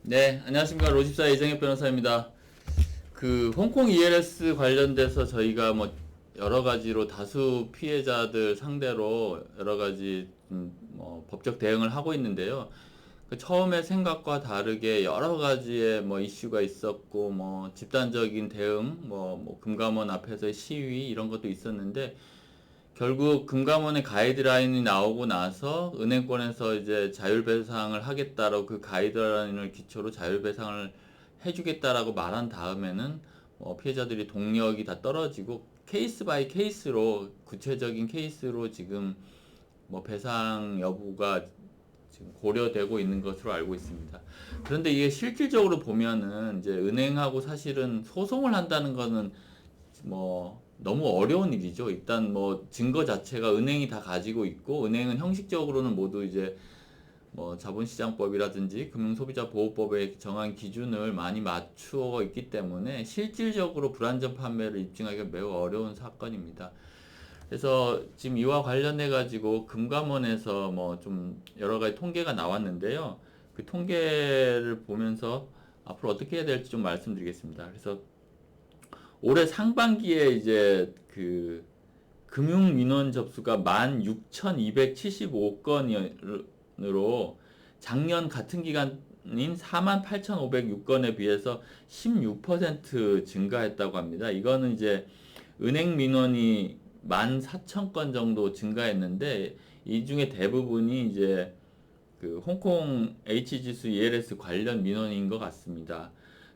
네, 안녕하십니까. 로집사 이정엽 변호사입니다. 홍콩 ELS 관련돼서 저희가 뭐 여러 가지로 다수 피해자들 상대로 여러 가지 법적 대응을 하고 있는데요. 처음에 생각과 다르게 여러 가지의 뭐 이슈가 있었고 뭐 집단적인 대응, 뭐 금감원 앞에서의 시위 이런 것도 있었는데 결국 금감원의 가이드라인이 나오고 나서 은행권에서 이제 자율배상을 하겠다라고 그 가이드라인을 기초로 자율배상을 해주겠다라고 말한 다음에는 피해자들이 동력이 다 떨어지고 케이스 바이 케이스로 구체적인 케이스로 지금 뭐 배상 여부가 지금 고려되고 있는 것으로 알고 있습니다. 그런데 이게 실질적으로 보면은 이제 은행하고 사실은 소송을 한다는 거는 뭐 너무 어려운 일이죠. 일단 뭐 증거 자체가 은행이 다 가지고 있고 은행은 형식적으로는 모두 이제 뭐 자본시장법이라든지 금융소비자보호법에 정한 기준을 많이 맞추어 있기 때문에 실질적으로 불안전 판매를 입증하기가 매우 어려운 사건입니다. 그래서 지금 이와 관련해 가지고 금감원에서 뭐 좀 여러 가지 통계가 나왔는데요. 그 통계를 보면서 앞으로 어떻게 해야 될지 좀 말씀드리겠습니다. 그래서 올해 상반기에 이제 금융 민원 접수가 16,275건으로 작년 같은 기간인 48,506건에 비해서 16% 증가했다고 합니다. 이거는 이제 은행 민원이 14,000건 정도 증가했는데 이 중에 대부분이 이제 홍콩 H지수 ELS 관련 민원인 것 같습니다.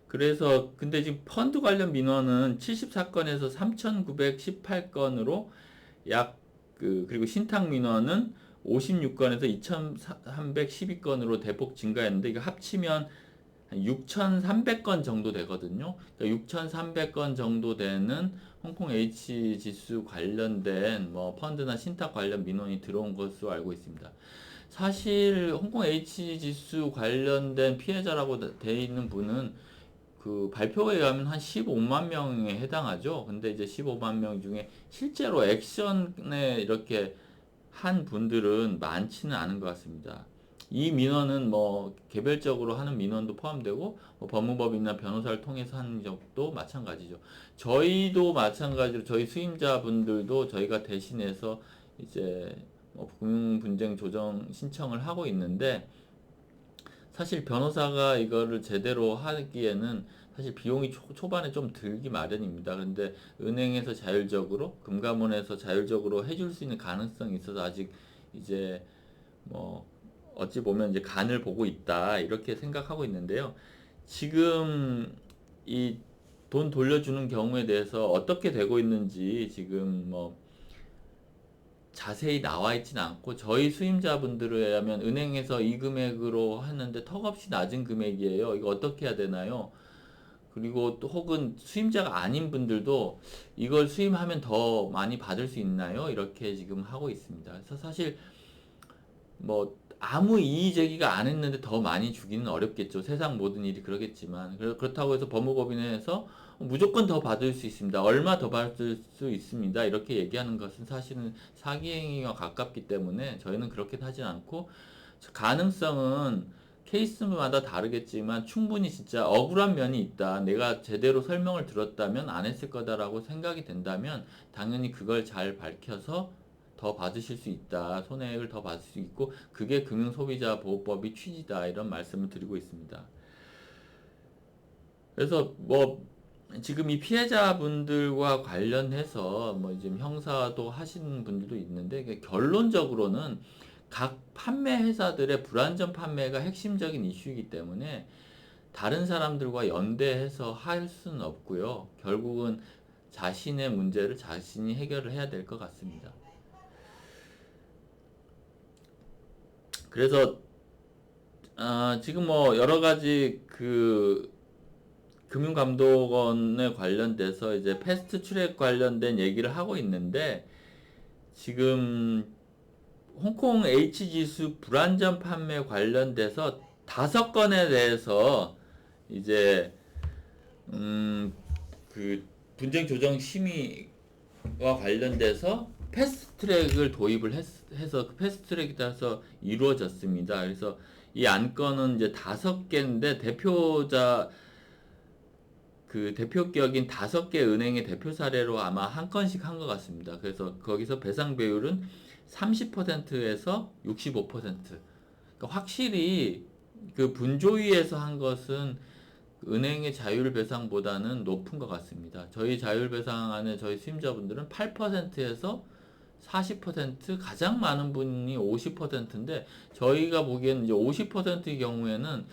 그래서 근데 지금 펀드 관련 민원은 74건에서 3,918건으로 그리고 신탁 민원은 56건에서 2,312건으로 대폭 증가했는데 이거 합치면 한 6,300건 정도 되거든요. 그러니까 6,300건 정도 되는 홍콩 H 지수 관련된 뭐 펀드나 신탁 관련 민원이 들어온 것으로 알고 있습니다. 사실 홍콩 H 지수 관련된 피해자라고 돼 있는 분은 발표에 의하면 한 15만 명에 해당하죠. 근데 이제 15만 명 중에 실제로 액션에 이렇게 한 분들은 많지는 않은 것 같습니다. 이 민원은 뭐 개별적으로 하는 민원도 포함되고 뭐 법무법이나 변호사를 통해서 하는 적도 마찬가지죠. 저희도 마찬가지로 저희 수임자분들도 저희가 대신해서 이제 뭐 금융분쟁 조정 신청을 하고 있는데 사실 변호사가 이거를 제대로 하기에는 사실 비용이 초반에 좀 들기 마련입니다. 근데 은행에서 자율적으로, 금감원에서 자율적으로 해줄 수 있는 가능성이 있어서 아직 이제 뭐 어찌 보면 이제 간을 보고 있다 이렇게 생각하고 있는데요. 지금 이 돈 돌려주는 경우에 대해서 어떻게 되고 있는지 지금 뭐 자세히 나와 있지는 않고 저희 수임자분들에 의하면 은행에서 이 금액으로 하는데 턱없이 낮은 금액이에요. 이거 어떻게 해야 되나요? 그리고 또 혹은 수임자가 아닌 분들도 이걸 수임하면 더 많이 받을 수 있나요? 이렇게 지금 하고 있습니다. 그래서 사실 뭐 아무 이의 제기가 안 했는데 더 많이 주기는 어렵겠죠. 세상 모든 일이 그러겠지만 그렇다고 해서 법무법인에서 무조건 더 받을 수 있습니다. 얼마 더 받을 수 있습니다. 이렇게 얘기하는 것은 사실은 사기행위와 가깝기 때문에 저희는 그렇게 하지 않고 가능성은 케이스마다 다르겠지만 충분히 진짜 억울한 면이 있다. 내가 제대로 설명을 들었다면 안 했을 거다라고 생각이 된다면 당연히 그걸 잘 밝혀서 더 받으실 수 있다. 손해를 더 받을 수 있고 그게 금융소비자보호법이 취지다. 이런 말씀을 드리고 있습니다. 그래서 뭐 지금 이 피해자분들과 관련해서 뭐 지금 형사도 하시는 분들도 있는데 결론적으로는 각 판매 회사들의 불안전 판매가 핵심적인 이슈이기 때문에 다른 사람들과 연대해서 할 수는 없고요. 결국은 자신의 문제를 자신이 해결을 해야 될 것 같습니다. 그래서 지금 뭐 여러 가지 금융감독원에 관련돼서 이제 패스트 트랙 관련된 얘기를 하고 있는데 지금 홍콩 H지수 불안전 판매 관련돼서 5건에 대해서 이제 분쟁 조정 심의와 관련돼서 패스트 트랙을 도입을 해서 그 패스트 트랙에 따라서 이루어졌습니다. 그래서 이 안건은 이제 5개인데 대표격인 5개 은행의 대표 사례로 아마 한 건씩 한 것 같습니다. 그래서 거기서 배상 배율은 30%에서 65%. 그러니까 확실히 그 분조위에서 한 것은 은행의 자율 배상보다는 높은 것 같습니다. 저희 자율 배상안에 저희 수임자분들은 8%에서 40%, 가장 많은 분이 50%인데 저희가 보기에는 이제 50%의 경우에는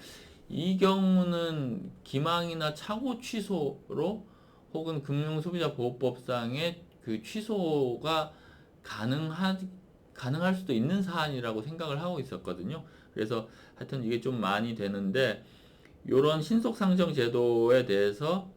이 경우는 기망이나 차고 취소로 혹은 금융소비자보호법상의 그 취소가 가능할 수도 있는 사안이라고 생각을 하고 있었거든요. 그래서 하여튼 이게 좀 많이 되는데 이런 신속상정 제도에 대해서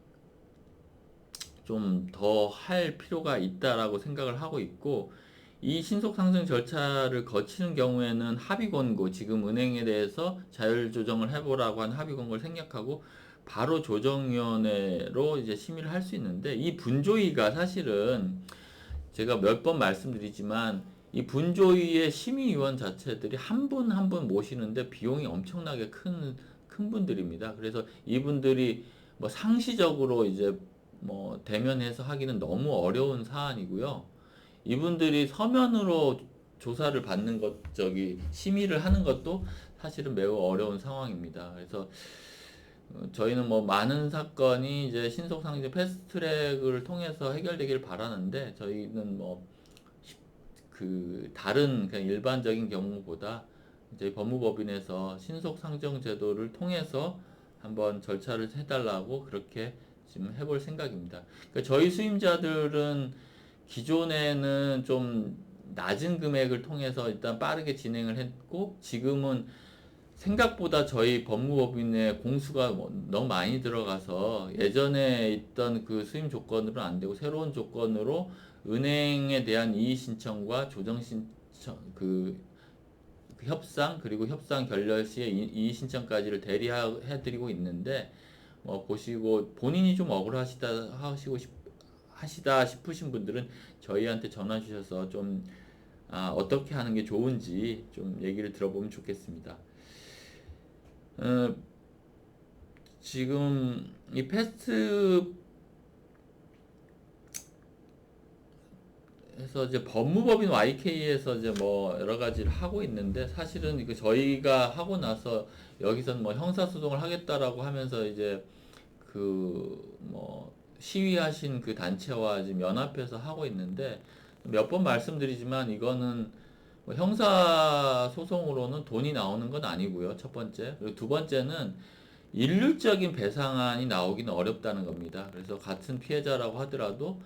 좀 더 할 필요가 있다라고 생각을 하고 있고, 이 신속상정 절차를 거치는 경우에는 합의권고, 지금 은행에 대해서 자율조정을 해보라고 한 합의권고를 생략하고 바로 조정위원회로 이제 심의를 할 수 있는데, 이 분조위가 사실은 제가 몇 번 말씀드리지만 이 분조위의 심의위원 자체들이 한 분 한 분 모시는데 비용이 엄청나게 큰 분들입니다. 그래서 이분들이 뭐 상시적으로 이제 뭐 대면해서 하기는 너무 어려운 사안이고요. 이분들이 서면으로 조사를 받는 심의를 하는 것도 사실은 매우 어려운 상황입니다. 그래서 저희는 뭐 많은 사건이 이제 신속상정 패스트트랙을 통해서 해결되길 바라는데, 저희는 뭐 그 다른 그냥 일반적인 경우보다 이제 법무법인에서 신속상정 제도를 통해서 한번 절차를 해달라고 그렇게 지금 해볼 생각입니다. 그러니까 저희 수임자들은 기존에는 좀 낮은 금액을 통해서 일단 빠르게 진행을 했고, 지금은 생각보다 저희 법무법인의 공수가 너무 많이 들어가서 예전에 있던 그 수임 조건으로는 안 되고 새로운 조건으로 은행에 대한 이의 신청과 조정 신청, 그 협상, 그리고 협상 결렬 시에 이의 신청까지를 대리해드리고 있는데, 보시고 본인이 좀 하시다 싶으신 분들은 저희한테 전화 주셔서 좀 어떻게 하는 게 좋은지 좀 얘기를 들어보면 좋겠습니다. 지금 이 패스트 해서 이제 법무법인 YK에서 이제 뭐 여러 가지를 하고 있는데, 사실은 그 저희가 하고 나서 여기선 뭐 형사소송을 하겠다라고 하면서 이제 그 뭐 시위하신 그 단체와 지금 연합해서 하고 있는데, 몇 번 말씀드리지만 이거는 뭐 형사소송으로는 돈이 나오는 건 아니고요. 첫 번째. 그리고 두 번째는 일률적인 배상안이 나오기는 어렵다는 겁니다. 그래서 같은 피해자라고 하더라도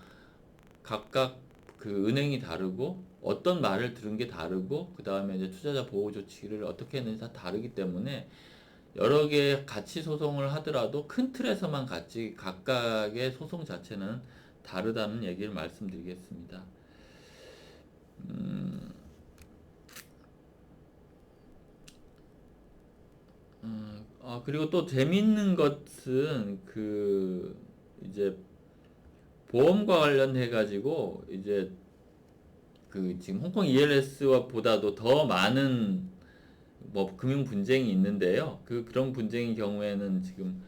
각각 그 은행이 다르고 어떤 말을 들은 게 다르고 그 다음에 이제 투자자 보호 조치를 어떻게 했는지 다 다르기 때문에 여러 개 같이 소송을 하더라도 큰 틀에서만 같이 각각의 소송 자체는 다르다는 얘기를 말씀드리겠습니다. 그리고 또 재밌는 것은 이제 보험과 관련해 가지고 이제 지금 홍콩 ELS와 보다도 더 많은 뭐 금융 분쟁이 있는데요. 그런 분쟁의 경우에는 지금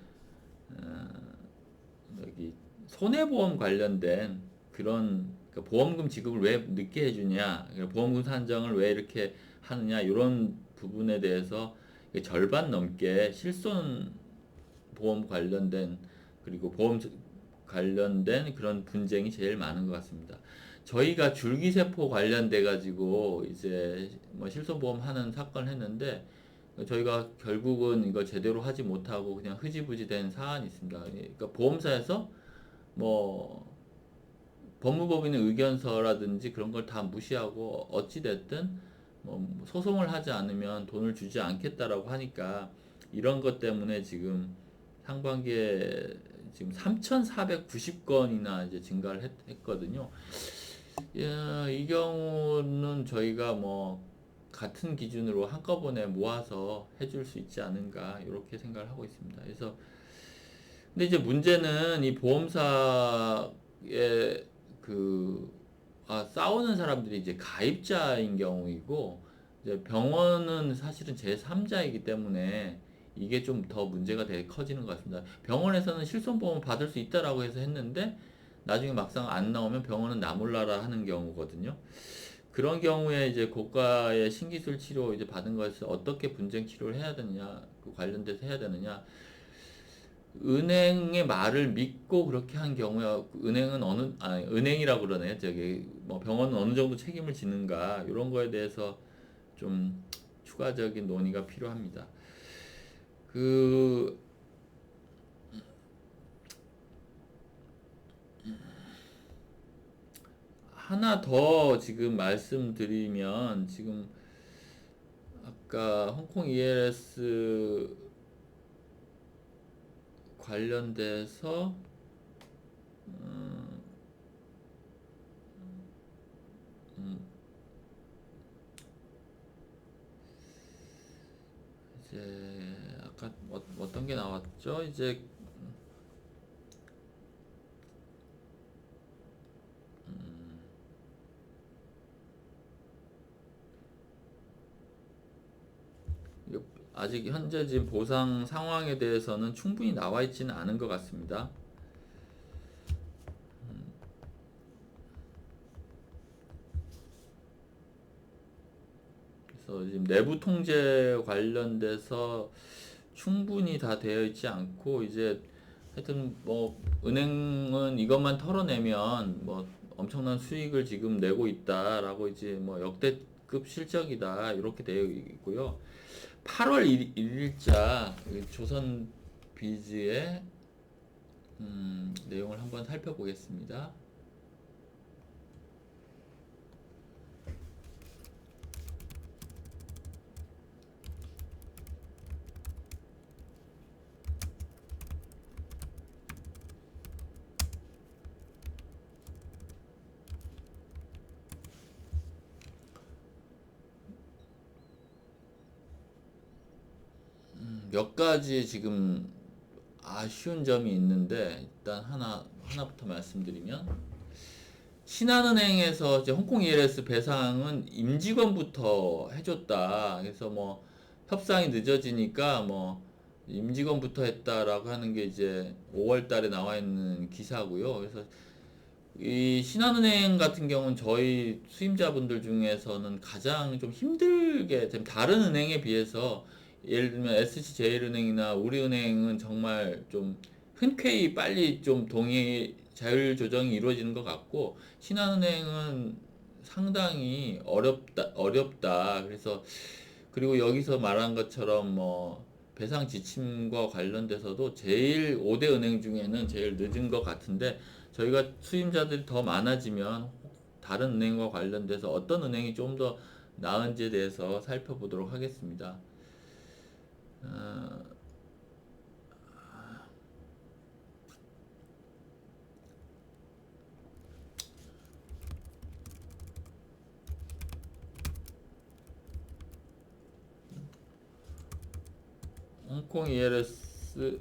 여기 손해보험 관련된 그런, 그러니까 보험금 지급을 왜 늦게 해주냐, 그러니까 보험금 산정을 왜 이렇게 하느냐, 이런 부분에 대해서 절반 넘게 실손 보험 관련된, 그리고 보험 관련된 그런 분쟁이 제일 많은 것 같습니다. 저희가 줄기세포 관련돼 가지고 이제 뭐 실손보험 하는 사건을 했는데, 저희가 결국은 이거 제대로 하지 못하고 그냥 흐지부지 된 사안이 있습니다. 그러니까 보험사에서 뭐 법무법인의 의견서라든지 그런 걸 다 무시하고 어찌됐든 뭐 소송을 하지 않으면 돈을 주지 않겠다라고 하니까, 이런 것 때문에 지금 상반기에 지금 3,490건이나 이제 증가를 했거든요. 이 경우는 저희가 뭐 같은 기준으로 한꺼번에 모아서 해줄 수 있지 않은가, 이렇게 생각을 하고 있습니다. 그래서 근데 이제 문제는 이 보험사의 싸우는 사람들이 이제 가입자인 경우이고, 이제 병원은 사실은 제3자이기 때문에 이게 좀 더 문제가 되게 커지는 것 같습니다. 병원에서는 실손보험 받을 수 있다라고 해서 했는데 나중에 막상 안 나오면 병원은 나 몰라라 하는 경우거든요. 그런 경우에 이제 고가의 신기술 치료 이제 받은 것을 어떻게 분쟁 치료를 해야 되느냐, 그 관련돼서 해야 되느냐. 은행의 말을 믿고 그렇게 한 경우에 은행은 은행이라고 그러네요. 저기 뭐 병원은 어느 정도 책임을 지는가 이런 거에 대해서 좀 추가적인 논의가 필요합니다. 그 하나 더 지금 말씀드리면 지금 아까 홍콩 ELS 관련돼서 이제 아까 어떤 게 나왔죠? 이제 아직 현재 지금 보상 상황에 대해서는 충분히 나와 있지는 않은 것 같습니다. 그래서 지금 내부 통제 관련돼서 충분히 다 되어 있지 않고 이제 하여튼 뭐 은행은 이것만 털어내면 뭐 엄청난 수익을 지금 내고 있다라고 이제 뭐 역대급 실적이다 이렇게 되어 있고요. 8월 1일자 조선 비즈의 내용을 한번 살펴보겠습니다. 몇 가지 지금 아쉬운 점이 있는데 일단 하나부터 말씀드리면 신한은행에서 이제 홍콩 ELS 배상은 임직원부터 해줬다. 그래서 뭐 협상이 늦어지니까 뭐 임직원부터 했다라고 하는 게 이제 5월 달에 나와 있는 기사고요. 그래서 이 신한은행 같은 경우는 저희 수임자분들 중에서는 가장 좀 힘들게 좀 다른 은행에 비해서 예를 들면 SC제일은행이나 우리은행은 정말 좀 흔쾌히 빨리 좀 동의 자율 조정이 이루어지는 것 같고 신한은행은 상당히 어렵다. 그래서 그리고 여기서 말한 것처럼 뭐 배상 지침과 관련돼서도 제일 5대 은행 중에는 제일 늦은 것 같은데 저희가 수임자들이 더 많아지면 다른 은행과 관련돼서 어떤 은행이 좀 더 나은지에 대해서 살펴보도록 하겠습니다. 어, 홍콩 ELS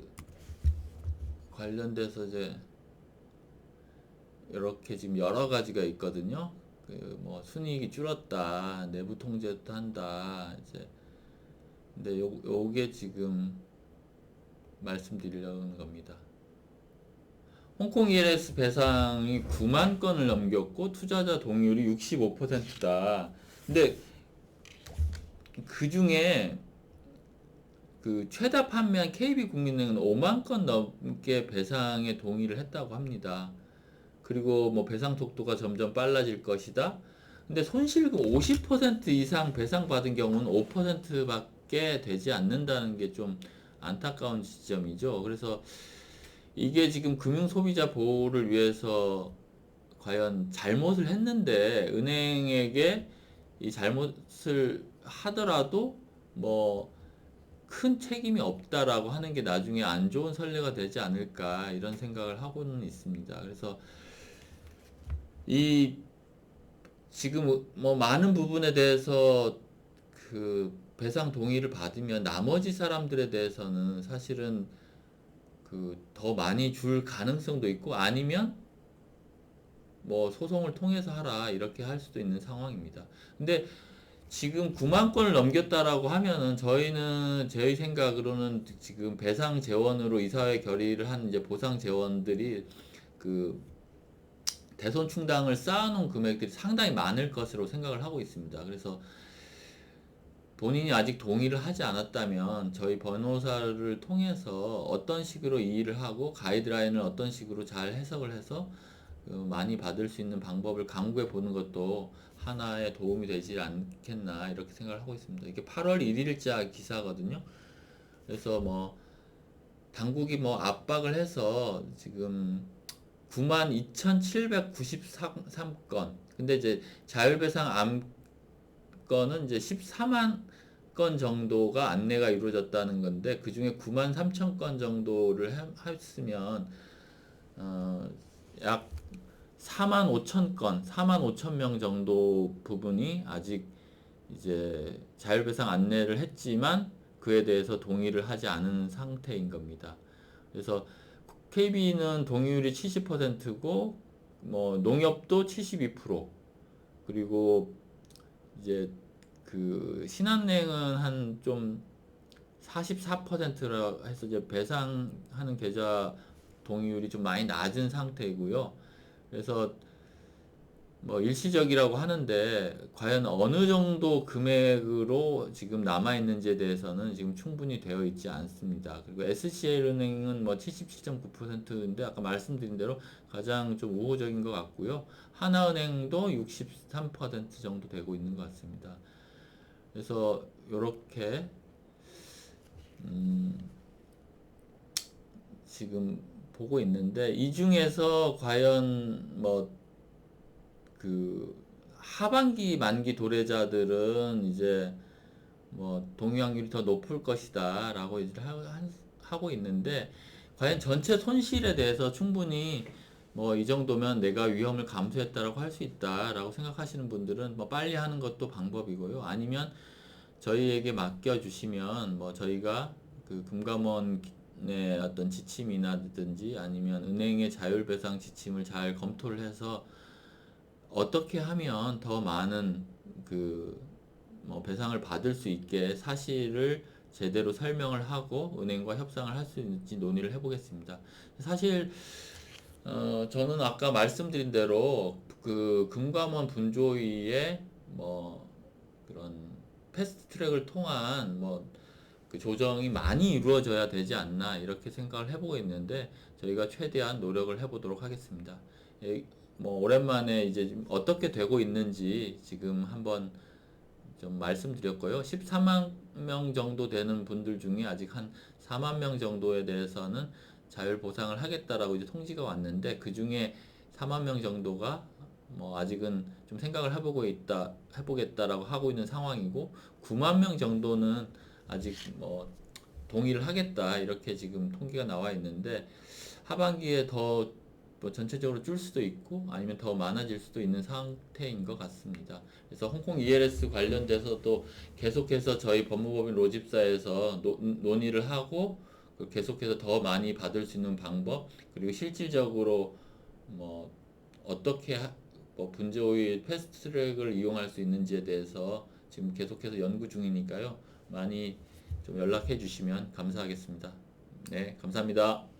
관련돼서 이제 이렇게 지금 여러 가지가 있거든요. 그 뭐 순이익이 줄었다, 내부 통제도 한다, 이제 근데 요게 지금 말씀드리려는 겁니다. 홍콩 ELS 배상이 9만 건을 넘겼고 투자자 동의율이 65%다. 근데 그 중에 그 최다 판매한 KB국민은행은 5만 건 넘게 배상에 동의를 했다고 합니다. 그리고 뭐 배상 속도가 점점 빨라질 것이다. 근데 손실금 50% 이상 배상받은 경우는 5%밖에 되지 않는다는 게 좀 안타까운 지점이죠. 그래서 이게 지금 금융 소비자 보호를 위해서 과연 잘못을 했는데 은행에게 이 잘못을 하더라도 뭐 큰 책임이 없다라고 하는 게 나중에 안 좋은 선례가 되지 않을까 이런 생각을 하고는 있습니다. 그래서 이 지금 뭐 많은 부분에 대해서 그 배상 동의를 받으면 나머지 사람들에 대해서는 사실은 그 더 많이 줄 가능성도 있고 아니면 뭐 소송을 통해서 하라 이렇게 할 수도 있는 상황입니다. 근데 지금 9만 건을 넘겼다라고 하면은 저희는 저희 생각으로는 지금 배상 재원으로 이사회 결의를 한 이제 보상 재원들이 그 대손 충당을 쌓아놓은 금액들이 상당히 많을 것으로 생각을 하고 있습니다. 그래서 본인이 아직 동의를 하지 않았다면 저희 변호사를 통해서 어떤 식으로 이의를 하고 가이드라인을 어떤 식으로 잘 해석을 해서 많이 받을 수 있는 방법을 강구해 보는 것도 하나의 도움이 되지 않겠나 이렇게 생각을 하고 있습니다. 이게 8월 1일자 기사거든요. 그래서 뭐 당국이 뭐 압박을 해서 지금 92,793건. 근데 이제 자율배상 암건은 이제 14만 건 정도가 안내가 이루어졌다는 건데 그 중에 9만 3천 건 정도를 했으면 약 4만 5천 건, 4만 5천 명 정도 부분이 아직 이제 자율배상 안내를 했지만 그에 대해서 동의를 하지 않은 상태인 겁니다. 그래서 KB는 동의율이 70%고 뭐 농협도 72%, 그리고 이제 그 신한은행은 한 좀 44%라 해서 이제 배상하는 계좌 동의율이 좀 많이 낮은 상태이고요. 그래서 뭐 일시적이라고 하는데 과연 어느 정도 금액으로 지금 남아 있는지에 대해서는 지금 충분히 되어 있지 않습니다. 그리고 SCL은행은 뭐 77.9%인데 아까 말씀드린 대로 가장 좀 우호적인 것 같고요. 하나은행도 63% 정도 되고 있는 것 같습니다. 그래서 이렇게 지금 보고 있는데 이 중에서 과연 뭐 그 하반기 만기 도래자들은 이제 뭐 동의 확률이 더 높을 것이다 라고 얘기를 하고 있는데 과연 전체 손실에 대해서 충분히 뭐 이 정도면 내가 위험을 감수했다라고 할 수 있다라고 생각하시는 분들은 뭐 빨리 하는 것도 방법이고요. 아니면 저희에게 맡겨주시면 뭐 저희가 그 금감원의 어떤 지침이나든지 아니면 은행의 자율배상 지침을 잘 검토를 해서 어떻게 하면 더 많은 그 뭐 배상을 받을 수 있게 사실을 제대로 설명을 하고 은행과 협상을 할 수 있는지 논의를 해보겠습니다. 사실 저는 아까 말씀드린 대로 그 금감원 분조위에 뭐 그런 패스트 트랙을 통한 뭐 그 조정이 많이 이루어져야 되지 않나 이렇게 생각을 해보고 있는데 저희가 최대한 노력을 해보도록 하겠습니다. 예, 뭐 오랜만에 이제 좀 어떻게 되고 있는지 지금 한번 좀 말씀드렸고요. 14만 명 정도 되는 분들 중에 아직 한 4만 명 정도에 대해서는 자율 보상을 하겠다라고 이제 통지가 왔는데 그 중에 4만 명 정도가 뭐 아직은 좀 생각을 해보겠다라고 하고 있는 상황이고 9만 명 정도는 아직 뭐 동의를 하겠다 이렇게 지금 통계가 나와 있는데 하반기에 더 뭐 전체적으로 줄 수도 있고 아니면 더 많아질 수도 있는 상태인 것 같습니다. 그래서 홍콩 ELS 관련돼서도 계속해서 저희 법무법인 로집사에서 논의를 하고 계속해서 더 많이 받을 수 있는 방법 그리고 실질적으로 뭐 어떻게 뭐 분조의 패스트트랙을 이용할 수 있는지에 대해서 지금 계속해서 연구 중이니까요. 많이 좀 연락해 주시면 감사하겠습니다. 네, 감사합니다.